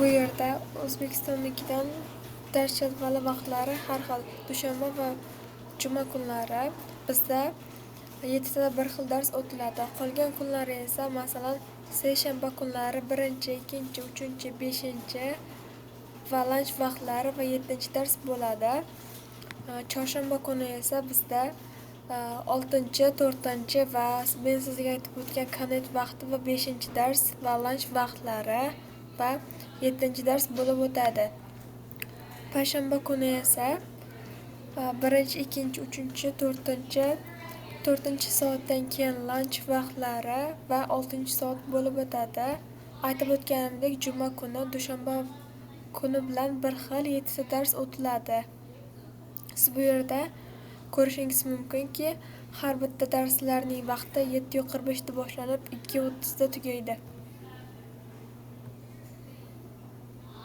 yerda O'zbekistonnikidan dars jadvali vaqtlari har xil. Dushanba va juma kunlari bizda 7 tada bir xil dars o'tiladi. Qolgan kunlari esa, masalan, seshanba kunlari 1-chi, 2-chi, 3-chi, 5-chi va lanch vaqtlari va 7-chi dars bo'ladi. Chorshanba kuni esa bizda 6-chi, 4-chi va men sizga aytib o'tgan kanet vaqti va 5-chi dars va lanch vaqtlari va 7-chi dars bo'lib o'tadi. Payshanba kuni esa 1-chi, 2-chi, 3-chi, 4-chi soatdan keyin lanch vaqtlari va 6-chi soat bo'lib o'tadi. Aytib o'tganimdek, juma kuni dushanba kuni bilan bir xil 7 ta dars o'tiladi. Siz bu yerda ko'rishingiz mumkinki, har bitta darslarning vaqti 7:45 da boshlanib 2:30 da tugaydi.